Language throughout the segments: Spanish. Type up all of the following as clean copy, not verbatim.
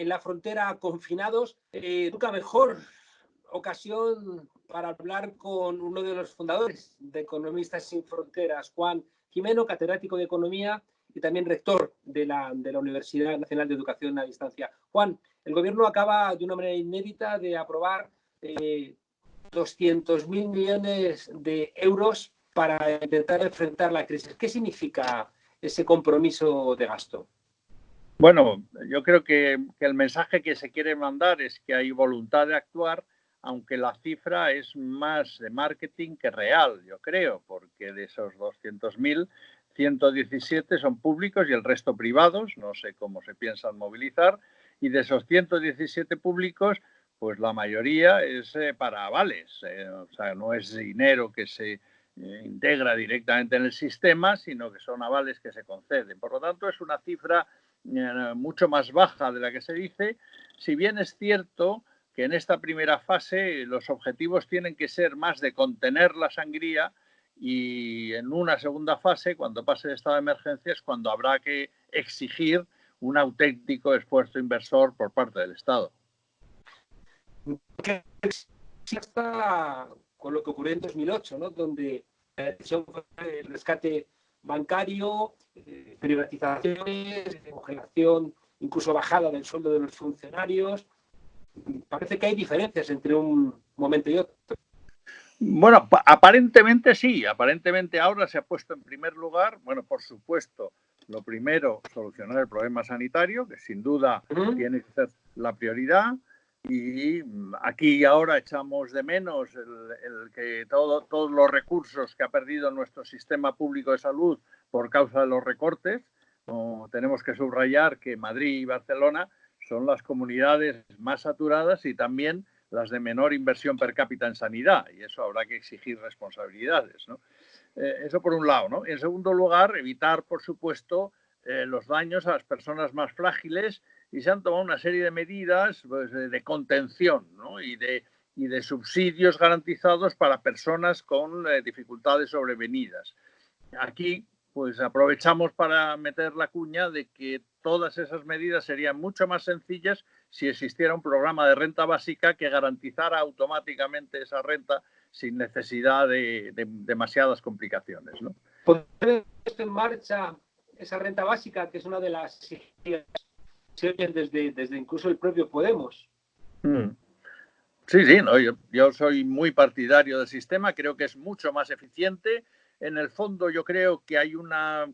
en la frontera confinados. Nunca mejor ocasión para hablar con uno de los fundadores de Economistas Sin Fronteras, Juan Gimeno, catedrático de Economía y también rector de la Universidad Nacional de Educación a Distancia. Juan, el Gobierno acaba de una manera inédita de aprobar 200.000 millones de euros para intentar enfrentar la crisis. ¿Qué significa ese compromiso de gasto? Bueno, yo creo que el mensaje que se quiere mandar es que hay voluntad de actuar, aunque la cifra es más de marketing que real, yo creo, porque de esos 200.000, 117 son públicos y el resto privados, no sé cómo se piensan movilizar, y de esos 117 públicos, pues la mayoría es para avales, o sea, no es dinero que se integra directamente en el sistema, sino que son avales que se conceden. Por lo tanto, es una cifra mucho más baja de la que se dice, si bien es cierto que en esta primera fase los objetivos tienen que ser más de contener la sangría y en una segunda fase, cuando pase el estado de emergencia, es cuando habrá que exigir un auténtico esfuerzo inversor por parte del Estado. ¿Qué está con lo que ocurrió en 2008, ¿no? Donde la decisión fue el rescate bancario, privatizaciones, congelación, incluso bajada del sueldo de los funcionarios? Parece que hay diferencias entre un momento y otro. Bueno, aparentemente sí, aparentemente ahora se ha puesto en primer lugar, bueno, por supuesto, lo primero, solucionar el problema sanitario, que sin duda tiene que ser la prioridad, y aquí ahora echamos de menos el que todos los recursos que ha perdido nuestro sistema público de salud por causa de los recortes. Tenemos que subrayar que Madrid y Barcelona son las comunidades más saturadas y también las de menor inversión per cápita en sanidad, y eso habrá que exigir responsabilidades, ¿no? Eso por un lado, ¿no? En segundo lugar, evitar, por supuesto, los daños a las personas más frágiles, y se han tomado una serie de medidas pues, de contención, ¿no? y de subsidios garantizados para personas con dificultades sobrevenidas. Aquí pues aprovechamos para meter la cuña de que todas esas medidas serían mucho más sencillas si existiera un programa de renta básica que garantizara automáticamente esa renta sin necesidad de demasiadas complicaciones, ¿no? ¿Poner esto en marcha esa renta básica, que es una de las desde incluso el propio Podemos? Sí, no, yo soy muy partidario del sistema, creo que es mucho más eficiente. En el fondo yo creo que hay un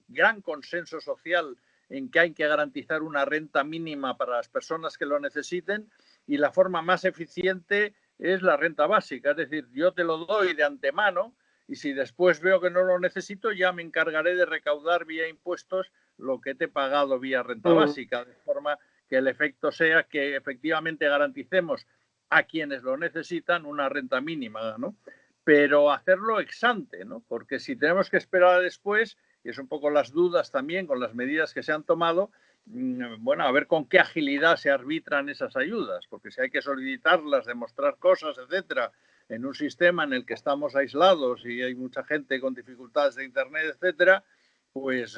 gran consenso social en que hay que garantizar una renta mínima para las personas que lo necesiten, y la forma más eficiente es la renta básica, es decir, yo te lo doy de antemano y si después veo que no lo necesito ya me encargaré de recaudar vía impuestos lo que te he pagado vía renta básica, de forma que el efecto sea que efectivamente garanticemos a quienes lo necesitan una renta mínima, ¿no? Pero hacerlo ex ante, ¿no? Porque si tenemos que esperar a después, y es un poco las dudas también con las medidas que se han tomado, bueno, a ver con qué agilidad se arbitran esas ayudas, porque si hay que solicitarlas, demostrar cosas, etcétera, en un sistema en el que estamos aislados y hay mucha gente con dificultades de internet, etcétera, pues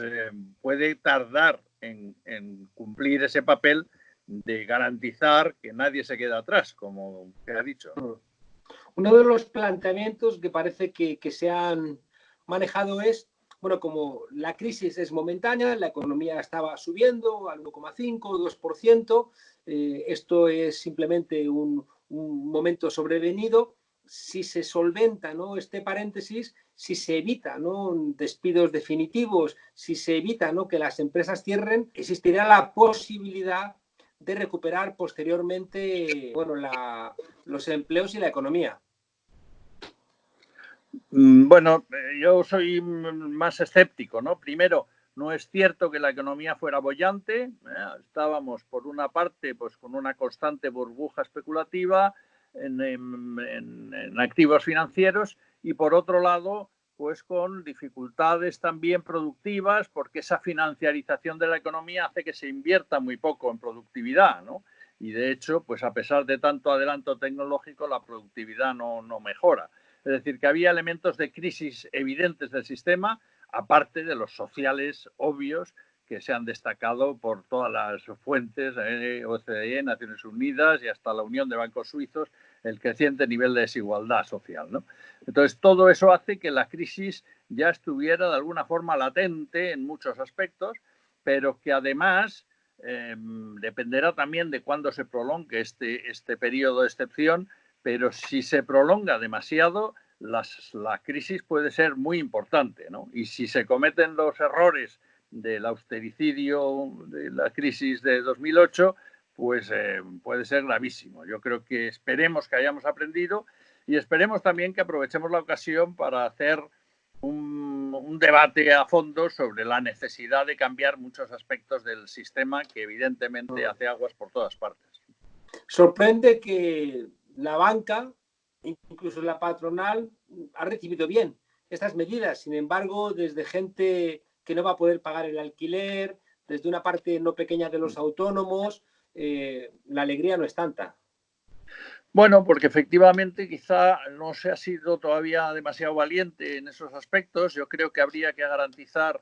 puede tardar en cumplir ese papel de garantizar que nadie se queda atrás, como se ha dicho. Uno de los planteamientos que parece que se han manejado es, bueno, como la crisis es momentánea, la economía estaba subiendo al 1,5 o 2%, esto es simplemente un momento sobrevenido. Si se solventa, ¿no?, este paréntesis, si se evita, ¿no?, despidos definitivos, si se evita, ¿no?, que las empresas cierren, existirá la posibilidad de recuperar posteriormente, bueno, los empleos y la economía. Bueno, yo soy más escéptico, ¿no? Primero, no es cierto que la economía fuera boyante, estábamos por una parte pues con una constante burbuja especulativa en activos financieros, y por otro lado pues con dificultades también productivas, porque esa financiarización de la economía hace que se invierta muy poco en productividad, ¿no? Y de hecho, pues a pesar de tanto adelanto tecnológico, la productividad no mejora. Es decir, que había elementos de crisis evidentes del sistema, aparte de los sociales obvios que se han destacado por todas las fuentes, OCDE, Naciones Unidas y hasta la Unión de Bancos Suizos, el creciente nivel de desigualdad social, ¿no? Entonces, todo eso hace que la crisis ya estuviera de alguna forma latente en muchos aspectos, pero que además dependerá también de cuándo se prolongue este periodo de excepción, pero si se prolonga demasiado, la crisis puede ser muy importante, ¿no? Y si se cometen los errores del austericidio de la crisis de 2008, pues puede ser gravísimo. Yo creo que esperemos que hayamos aprendido y esperemos también que aprovechemos la ocasión para hacer un debate a fondo sobre la necesidad de cambiar muchos aspectos del sistema que evidentemente hace aguas por todas partes. Sorprende que la banca, incluso la patronal, ha recibido bien estas medidas. Sin embargo, desde gente que no va a poder pagar el alquiler, desde una parte no pequeña de los autónomos, la alegría no es tanta. Bueno, porque efectivamente quizá no se ha sido todavía demasiado valiente en esos aspectos. Yo creo que habría que garantizar,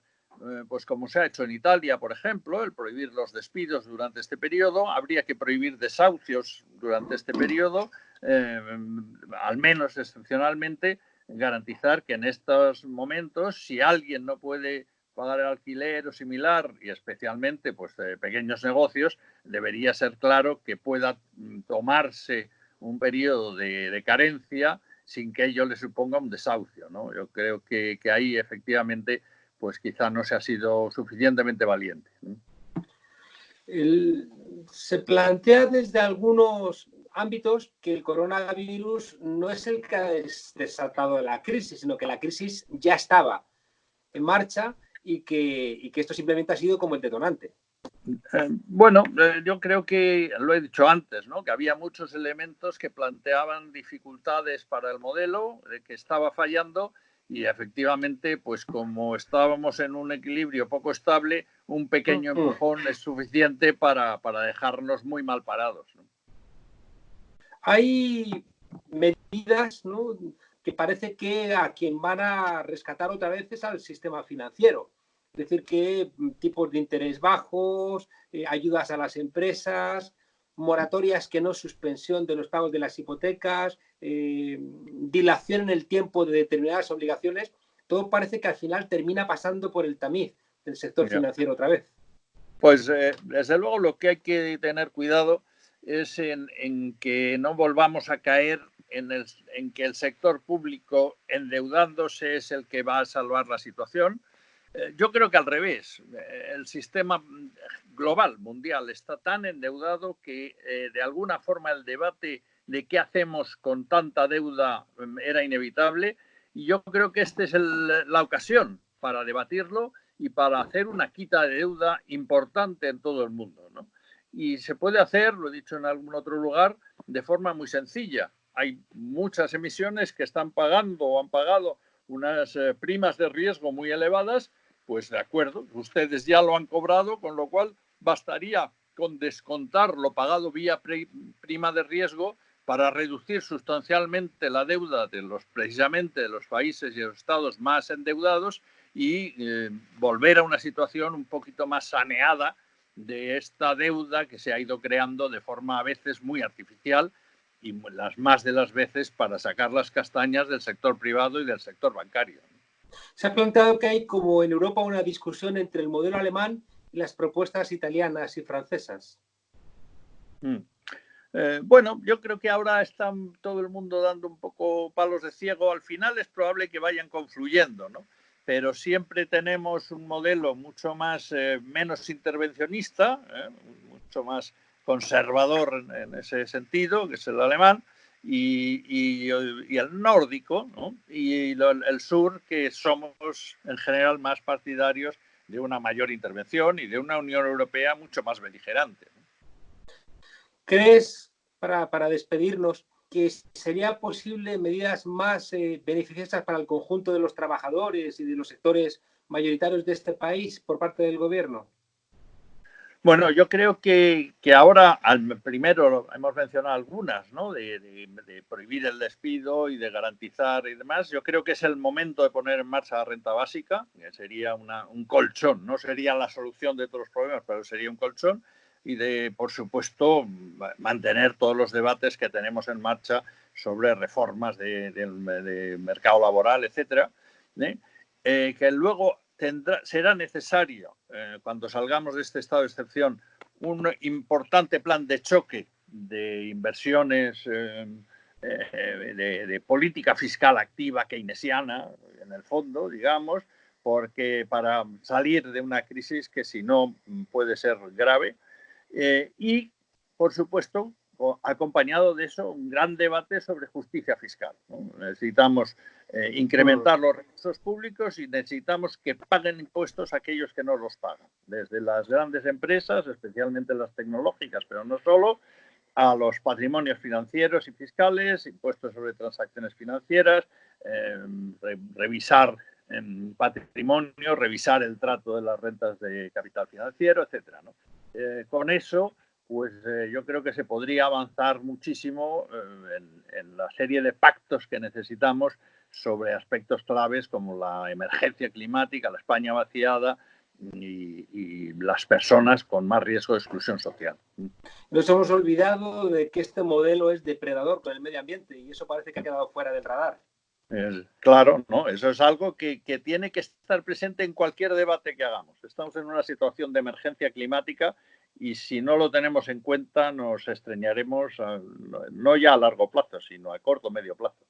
pues como se ha hecho en Italia, por ejemplo, el prohibir los despidos durante este periodo. Habría que prohibir desahucios durante este periodo, al menos excepcionalmente, garantizar que en estos momentos, si alguien no puede pagar el alquiler o similar, y especialmente pues pequeños negocios, debería ser claro que pueda tomarse un periodo de carencia sin que ello le suponga un desahucio, ¿no? Yo creo que ahí efectivamente pues quizá no se ha sido suficientemente valiente, ¿no? Se plantea desde algunos ámbitos que el coronavirus no es el que ha desatado la crisis, sino que la crisis ya estaba en marcha y que esto simplemente ha sido como el detonante. Bueno, yo creo que lo he dicho antes, ¿no? Que había muchos elementos que planteaban dificultades para el modelo, que estaba fallando y efectivamente, pues como estábamos en un equilibrio poco estable, un pequeño empujón es suficiente para dejarnos muy mal parados, ¿no? Hay medidas, ¿no?, que parece que a quien van a rescatar otra vez es al sistema financiero. Es decir, que tipos de interés bajos, ayudas a las empresas, moratorias que no suspensión de los pagos de las hipotecas, dilación en el tiempo de determinadas obligaciones, todo parece que al final termina pasando por el tamiz del sector financiero otra vez. Pues desde luego lo que hay que tener cuidado es en que no volvamos a caer en que el sector público endeudándose es el que va a salvar la situación. Yo creo que al revés, el sistema global, mundial, está tan endeudado que de alguna forma el debate de qué hacemos con tanta deuda era inevitable y yo creo que esta es la ocasión para debatirlo y para hacer una quita de deuda importante en todo el mundo, ¿no? Y se puede hacer, lo he dicho en algún otro lugar, de forma muy sencilla. Hay muchas emisiones que están pagando o han pagado unas primas de riesgo muy elevadas, pues de acuerdo, ustedes ya lo han cobrado, con lo cual bastaría con descontar lo pagado vía prima de riesgo para reducir sustancialmente la deuda precisamente de los países y los estados más endeudados y volver a una situación un poquito más saneada de esta deuda que se ha ido creando de forma a veces muy artificial y las más de las veces para sacar las castañas del sector privado y del sector bancario. Se ha planteado que hay como en Europa una discusión entre el modelo alemán y las propuestas italianas y francesas. Bueno, yo creo que ahora está todo el mundo dando un poco palos de ciego. Al final es probable que vayan confluyendo, ¿no? Pero siempre tenemos un modelo mucho más, menos intervencionista, mucho más conservador en ese sentido, que es el alemán, y el nórdico, ¿no? Y el sur, que somos en general más partidarios de una mayor intervención y de una Unión Europea mucho más beligerante, ¿no? ¿Crees, para despedirnos, que sería posible medidas más beneficiosas para el conjunto de los trabajadores y de los sectores mayoritarios de este país por parte del gobierno? Bueno, yo creo que ahora, primero hemos mencionado algunas, ¿no? De prohibir el despido y de garantizar y demás. Yo creo que es el momento de poner en marcha la renta básica, que sería un colchón. No sería la solución de todos los problemas, pero sería un colchón. Y de, por supuesto, mantener todos los debates que tenemos en marcha sobre reformas de mercado laboral, etcétera, ¿eh? Que luego será necesario, cuando salgamos de este estado de excepción, un importante plan de choque de inversiones, de política fiscal activa keynesiana, en el fondo, digamos, porque para salir de una crisis que si no puede ser grave, y, por supuesto, acompañado de eso, un gran debate sobre justicia fiscal, ¿no? Necesitamos incrementar los recursos públicos y necesitamos que paguen impuestos aquellos que no los pagan, desde las grandes empresas, especialmente las tecnológicas, pero no solo, a los patrimonios financieros y fiscales, impuestos sobre transacciones financieras, revisar patrimonio, revisar el trato de las rentas de capital financiero, etcétera, ¿no? Con eso, pues yo creo que se podría avanzar muchísimo en la serie de pactos que necesitamos sobre aspectos claves como la emergencia climática, la España vaciada y las personas con más riesgo de exclusión social. Nos hemos olvidado de que este modelo es depredador con el medio ambiente y eso parece que ha quedado fuera del radar. Claro, ¿no? Eso es algo que tiene que estar presente en cualquier debate que hagamos. Estamos en una situación de emergencia climática y si no lo tenemos en cuenta nos estreñaremos no ya a largo plazo, sino a corto o medio plazo.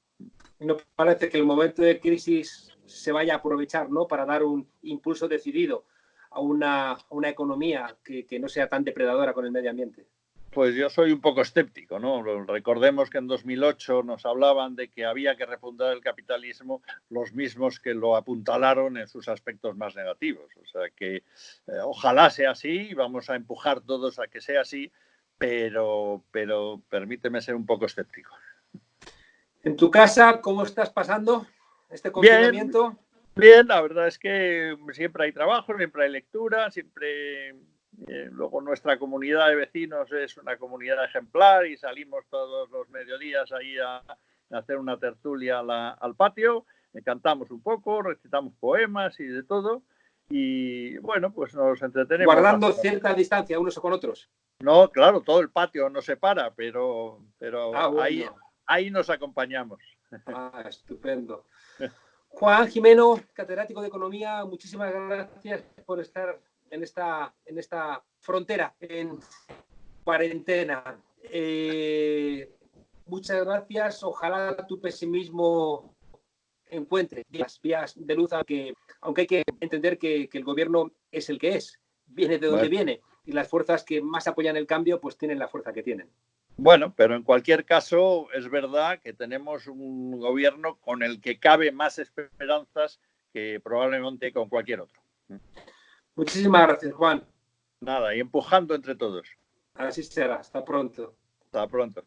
No parece que el momento de crisis se vaya a aprovechar, ¿no?, para dar un impulso decidido a una economía que no sea tan depredadora con el medio ambiente. Pues yo soy un poco escéptico, ¿no? Recordemos que en 2008 nos hablaban de que había que refundar el capitalismo los mismos que lo apuntalaron en sus aspectos más negativos. O sea que ojalá sea así, vamos a empujar todos a que sea así, pero permíteme ser un poco escéptico. ¿En tu casa cómo estás pasando este confinamiento? Bien, la verdad es que siempre hay trabajo, siempre hay lectura, siempre... luego nuestra comunidad de vecinos es una comunidad ejemplar y salimos todos los mediodías ahí a hacer una tertulia al patio, cantamos un poco, recitamos poemas y de todo y bueno, pues nos entretenemos. Guardando cierta distancia unos con otros. No, claro, todo el patio nos separa, pero bueno. ahí nos acompañamos. Estupendo. Juan Jimeno, catedrático de Economía, muchísimas gracias por estar en esta frontera, en cuarentena. Muchas gracias. Ojalá tu pesimismo encuentre las vías de luz, aunque hay que entender que el gobierno es el que es, viene de donde viene, y las fuerzas que más apoyan el cambio pues tienen la fuerza que tienen. Bueno, pero en cualquier caso es verdad que tenemos un gobierno con el que cabe más esperanzas que probablemente con cualquier otro. Muchísimas gracias, Juan. Nada, y empujando entre todos. Así será. Hasta pronto. Hasta pronto.